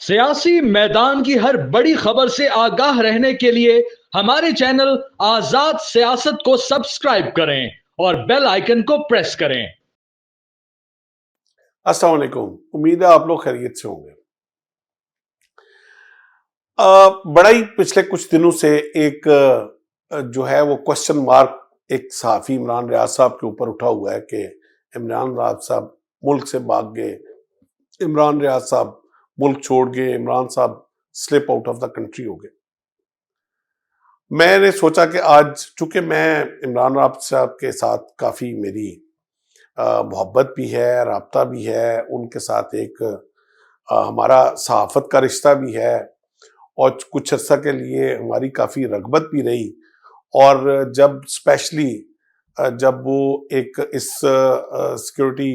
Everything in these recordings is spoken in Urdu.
سیاسی میدان کی ہر بڑی خبر سے آگاہ رہنے کے لیے ہمارے چینل آزاد سیاست کو سبسکرائب کریں اور بیل آئیکن کو پریس کریں۔ السلام علیکم، امید ہے آپ لوگ خیریت سے ہوں گے۔ بڑا ہی پچھلے کچھ دنوں سے ایک جو ہے وہ کوشچن مارک ایک صحافی عمران ریاض صاحب کے اوپر اٹھا ہوا ہے کہ عمران ریاض صاحب ملک سے بھاگ گئے، عمران ریاض صاحب ملک چھوڑ گئے، عمران صاحب slip out of the country ہو گئے۔ میں نے سوچا کہ آج چونکہ میں عمران ریاض صاحب کے ساتھ کافی میری محبت بھی ہے، رابطہ بھی ہے، ان کے ساتھ ایک ہمارا صحافت کا رشتہ بھی ہے اور کچھ عرصہ کے لیے ہماری کافی رغبت بھی رہی، اور جب اسپیشلی جب وہ ایک اس سیکیورٹی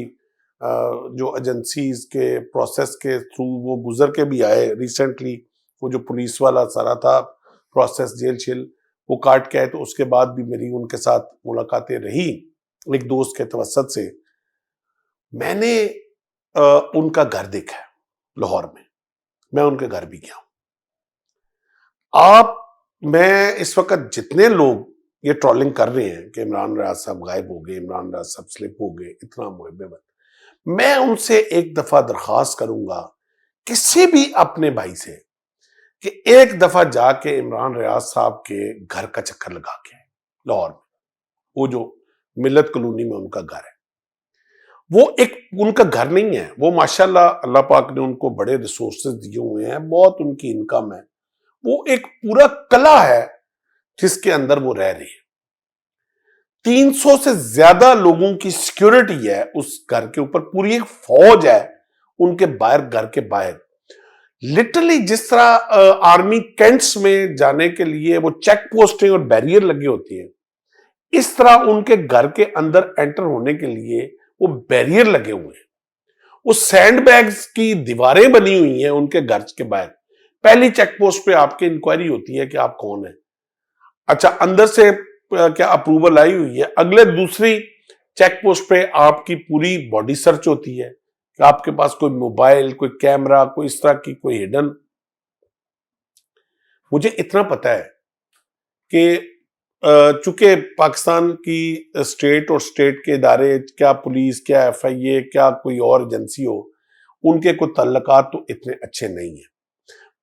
جو ایجنسیز کے پروسیس کے تھرو وہ گزر کے بھی آئے، ریسنٹلی وہ جو پولیس والا سارا تھا پروسیس جیل شیل وہ کاٹ کے آئے، تو اس کے بعد بھی میری ان کے ساتھ ملاقاتیں رہی ایک دوست کے توسط سے۔ میں نے ان کا گھر دیکھا ہے لاہور میں ان کے گھر بھی گیا ہوں۔ میں اس وقت جتنے لوگ یہ ٹرولنگ کر رہے ہیں کہ عمران ریاض صاحب غائب ہو گئے، عمران ریاض صاحب سلپ ہو گئے، اتنا محب، میں ان سے ایک دفعہ درخواست کروں گا کسی بھی اپنے بھائی سے کہ ایک دفعہ جا کے عمران ریاض صاحب کے گھر کا چکر لگا کے لاہور میں، وہ جو ملت کالونی میں ان کا گھر ہے، وہ ایک ان کا گھر نہیں ہے، وہ ماشاءاللہ اللہ پاک نے ان کو بڑے ریسورسز دیے ہوئے ہیں، بہت ان کی انکم ہے، وہ ایک پورا قلعہ ہے جس کے اندر وہ رہ رہی ہے۔ 300 سے زیادہ لوگوں کی سیکیورٹی ہے اس گھر کے اوپر، پوری ایک فوج ہے ان کے باہر، گھر کے باہر۔ لٹرلی جس طرح آرمی کینٹس میں جانے کے لیے وہ چیک پوسٹیں اور بیریئر لگے ہوتی ہیں، اس طرح ان کے گھر کے اندر انٹر ہونے کے لیے وہ بیریئر لگے ہوئے ہیں، وہ سینڈ بیگز کی دیواریں بنی ہوئی ہیں ان کے گھر کے باہر۔ پہلی چیک پوسٹ پہ آپ کی انکوائری ہوتی ہے کہ آپ کون ہیں، اچھا اندر سے کیا اپروول آئی ہوئی ہے، اگلے دوسری چیک پوسٹ پہ آپ کی پوری باڈی سرچ ہوتی ہے کہ آپ کے پاس کوئی موبائل، کوئی کیمرہ، کوئی اس طرح کی کوئی ہڈن۔ مجھے اتنا پتا ہے کہ چونکہ پاکستان کی اسٹیٹ اور اسٹیٹ کے ادارے، کیا پولیس، کیا ایف آئی اے، کیا کوئی اور ایجنسی ہو، ان کے کوئی تعلقات تو اتنے اچھے نہیں ہیں،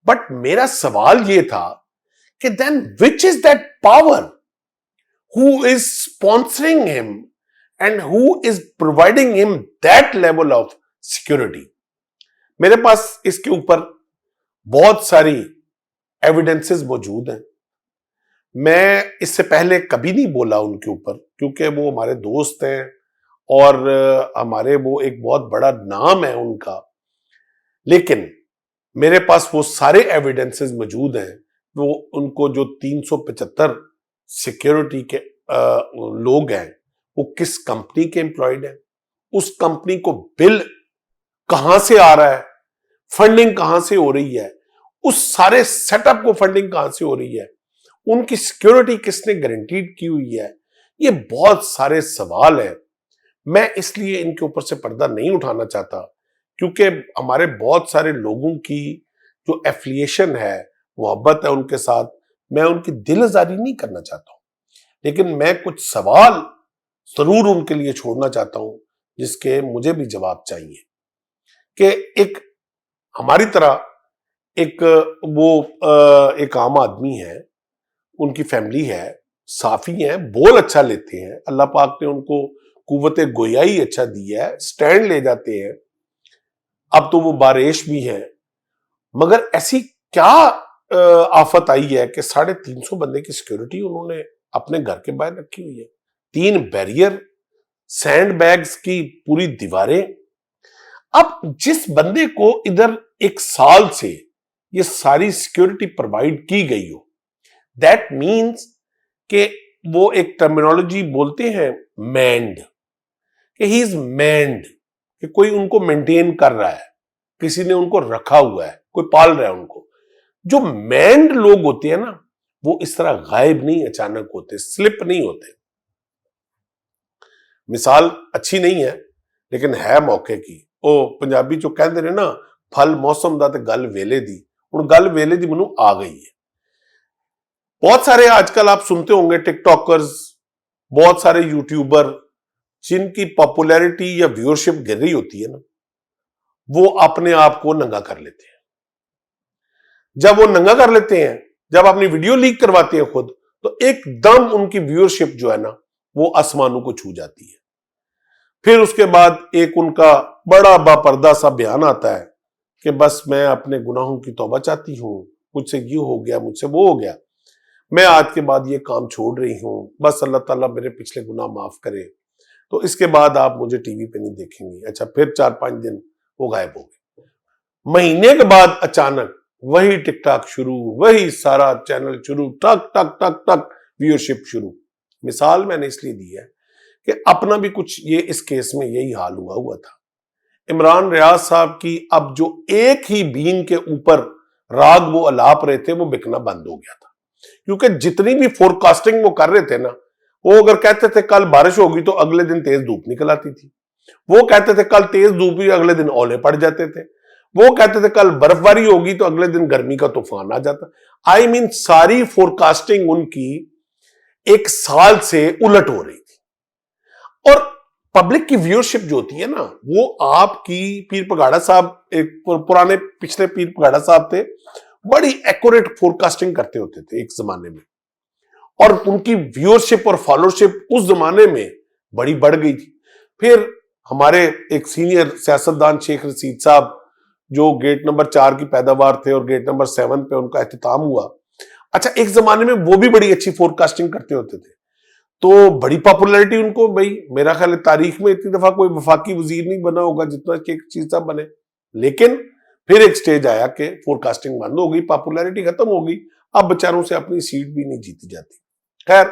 بٹ میرا سوال یہ تھا کہ then which is that power who is sponsoring him and who is providing him that level of security؟ میرے پاس اس کے اوپر بہت ساری ایویڈنسز موجود ہیں، میں اس سے پہلے کبھی نہیں بولا ان کے اوپر کیونکہ وہ ہمارے دوست ہیں اور ہمارے وہ ایک بہت بڑا نام ہے ان کا، لیکن میرے پاس وہ سارے ایویڈنسز موجود ہیں، وہ ان کو جو 375 سیکیورٹی کے لوگ ہیں وہ کس کمپنی کے امپلائڈ ہیں، اس کمپنی کو بل کہاں سے آ رہا ہے، فنڈنگ کہاں سے ہو رہی ہے، اس سارے سیٹ اپ کو فنڈنگ کہاں سے ہو رہی ہے، ان کی سیکیورٹی کس نے گارنٹیڈ کی ہوئی ہے، یہ بہت سارے سوال ہیں۔ میں اس لیے ان کے اوپر سے پردہ نہیں اٹھانا چاہتا کیونکہ ہمارے بہت سارے لوگوں کی جو ایفیلیشن ہے، محبت ہے ان کے ساتھ، میں ان کی دل آزاری نہیں کرنا چاہتا ہوں، لیکن میں کچھ سوال ضرور ان کے لیے چھوڑنا چاہتا ہوں جس کے مجھے بھی جواب چاہیے کہ ایک ہماری طرح ایک وہ ایک عام آدمی ہے، ان کی فیملی ہے، صافی ہیں، بول اچھا لیتے ہیں، اللہ پاک نے ان کو قوت گویائی اچھا دی ہے، سٹینڈ لے جاتے ہیں، اب تو وہ بارش بھی ہیں، مگر ایسی کیا آفت آئی ہے کہ 350 بندے کی سیکیورٹی انہوں نے اپنے گھر کے باہر رکھی ہوئی ہے، 3 بیریئر، سینڈ بیگز کی پوری دیواریں۔ اب جس بندے کو ادھر 1 سال سے یہ ساری سیکیورٹی پرووائڈ کی گئی ہو، دیٹ مینز کہ وہ ایک ٹرمینالوجی بولتے ہیں مینڈ، کہ ہی از مینڈ، کہ کوئی ان کو مینٹین کر رہا ہے، کسی نے ان کو رکھا ہوا ہے، کوئی پال رہا ہے ان کو۔ جو مینڈ لوگ ہوتے ہیں نا، وہ اس طرح غائب نہیں اچانک ہوتے، سلپ نہیں ہوتے۔ مثال اچھی نہیں ہے لیکن ہے موقع کی، پنجابی جو کہہ دے رہے نا پھل موسم دا تے گل ویلے دی، ہن گل ویلے دی منوں آ گئی ہے۔ بہت سارے آج کل آپ سنتے ہوں گے ٹک ٹاکرز، بہت سارے یوٹیوبر جن کی پاپولیرٹی یا ویورشپ گر رہی ہوتی ہے نا، وہ اپنے آپ کو ننگا کر لیتے ہیں۔ جب وہ ننگا کر لیتے ہیں، جب اپنی ویڈیو لیک کرواتے ہیں خود، تو ایک دم ان کی ویورشپ جو ہے نا وہ آسمانوں کو چھو جاتی ہے۔ پھر اس کے بعد ایک ان کا بڑا باپردہ سا بیان آتا ہے کہ بس میں اپنے گناہوں کی توبہ چاہتی ہوں، مجھ سے یہ ہو گیا، مجھ سے وہ ہو گیا، میں آج کے بعد یہ کام چھوڑ رہی ہوں، بس اللہ تعالیٰ میرے پچھلے گناہ معاف کرے، تو اس کے بعد آپ مجھے ٹی وی پہ نہیں دیکھیں گی۔ اچھا، پھر 4-5 دن وہ غائب ہو گئے، مہینے کے بعد اچانک وہی ٹک ٹاک شروع، وہی سارا چینل شروع، ٹک ٹک ٹک ٹک ویورشپ شروع۔ مثال میں نے اس لیے دی ہے کہ اپنا بھی کچھ یہ اس کیس میں یہی حال ہوا تھا۔ عمران ریاض صاحب کی اب جو ایک ہی بین کے اوپر راگ وہ الاپ رہے تھے وہ بکنا بند ہو گیا تھا، کیونکہ جتنی بھی فور کاسٹنگ وہ کر رہے تھے نا، وہ اگر کہتے تھے کل بارش ہوگی تو اگلے دن تیز دھوپ نکل آتی تھی، وہ کہتے تھے کل تیز دھوپ ہوئی، اگلے دن اولے پڑ جاتے تھے، وہ کہتے تھے کل برف باری ہوگی تو اگلے دن گرمی کا طوفان آ جاتا۔ آئی مین ساری فور کاسٹنگ ان کی ایک سال سے الٹ ہو رہی تھی۔ اور پبلک کی ویورشپ جو ہوتی ہے نا، وہ آپ کی پیر پگاڑا صاحب، ایک پرانے پچھلے پیر پگاڑا صاحب تھے، بڑی ایکوریٹ فور کاسٹنگ کرتے ہوتے تھے ایک زمانے میں، اور ان کی ویورشپ اور فالوورشپ اس زمانے میں بڑی بڑھ گئی تھی۔ پھر ہمارے ایک سینئر سیاستدان شیخ رشید صاحب جو گیٹ نمبر 4 کی پیداوار تھے اور گیٹ نمبر 7 پہ ان کا اختتام ہوا، اچھا ایک زمانے میں وہ بھی بڑی اچھی فور کاسٹنگ کرتے ہوتے تھے، تو بڑی پاپولیرٹی ان کو، بھائی میرا خیال ہے تاریخ میں اتنی دفعہ کوئی وفاقی وزیر نہیں بنا ہوگا جتنا شیخ رشید صاحب بنے۔ لیکن پھر ایک سٹیج آیا کہ فور کاسٹنگ بند ہو گئی، پاپولیرٹی ختم ہو گئی، اب بیچاروں سے اپنی سیٹ بھی نہیں جیتی جاتی۔ خیر،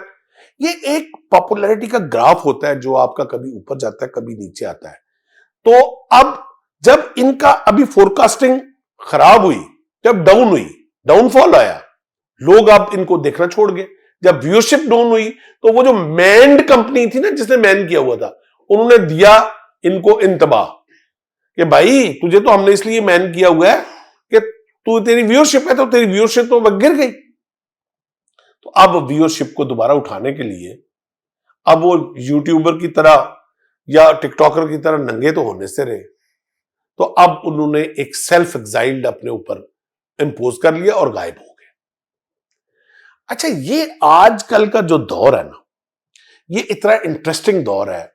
یہ ایک پاپولیرٹی کا گراف ہوتا ہے جو آپ کا کبھی اوپر جاتا ہے کبھی نیچے آتا ہے۔ تو اب جب ان کا ابھی فور کاسٹنگ خراب ہوئی، جب ڈاؤن ہوئی، ڈاؤن فال آیا، لوگ اب ان کو دیکھنا چھوڑ گئے۔ جب ویورشپ ڈاؤن ہوئی تو وہ جو مینڈ کمپنی تھی نا، جس نے مین کیا ہوا تھا، انہوں نے دیا ان کو انتباہ کہ بھائی تجھے تو ہم نے اس لیے مین کیا ہوا ہے کہ تو تیری ویورشپ ہے، تو تیری ویورشپ تو گر گئی۔ تو اب ویورشپ کو دوبارہ اٹھانے کے لیے اب وہ یوٹیوبر کی طرح یا ٹک ٹاکر کی طرح ننگے تو ہونے سے رہے، تو اب انہوں نے ایک سیلف ایگزائلڈ اپنے اوپر امپوز کر لیا اور غائب ہو گئے۔ اچھا، یہ آج کل کا جو دور ہے نا، یہ اتنا انٹرسٹنگ دور ہے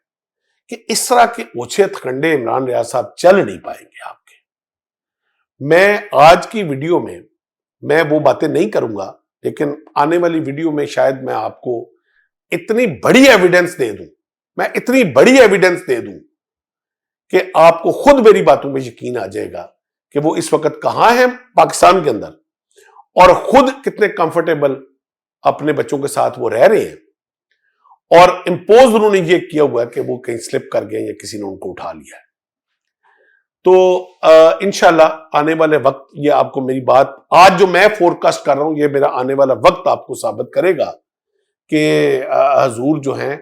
کہ اس طرح کے اوچھے تھکنڈے عمران ریاض صاحب چل نہیں پائیں گے آپ کے۔ میں آج کی ویڈیو میں وہ باتیں نہیں کروں گا، لیکن آنے والی ویڈیو میں شاید میں آپ کو اتنی بڑی ایویڈنس دے دوں کہ آپ کو خود میری باتوں میں یقین آ جائے گا کہ وہ اس وقت کہاں ہیں پاکستان کے اندر، اور خود کتنے کمفرٹیبل اپنے بچوں کے ساتھ وہ رہ رہے ہیں، اور امپوز انہوں نے یہ کیا ہوا ہے کہ وہ کہیں سلپ کر گئے یا کسی نے ان کو اٹھا لیا ہے۔ تو انشاءاللہ آنے والے وقت یہ آپ کو میری بات، آج جو میں فور کاسٹ کر رہا ہوں، یہ میرا آنے والا وقت آپ کو ثابت کرے گا کہ حضور جو ہیں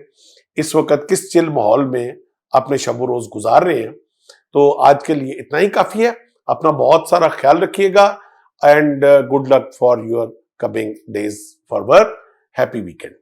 اس وقت کس چل ماحول میں اپنے شب و روز گزار رہے ہیں۔ تو آج کے لیے اتنا ہی کافی ہے۔ اپنا بہت سارا خیال رکھیے گا، and good luck for your coming days forward. Happy weekend.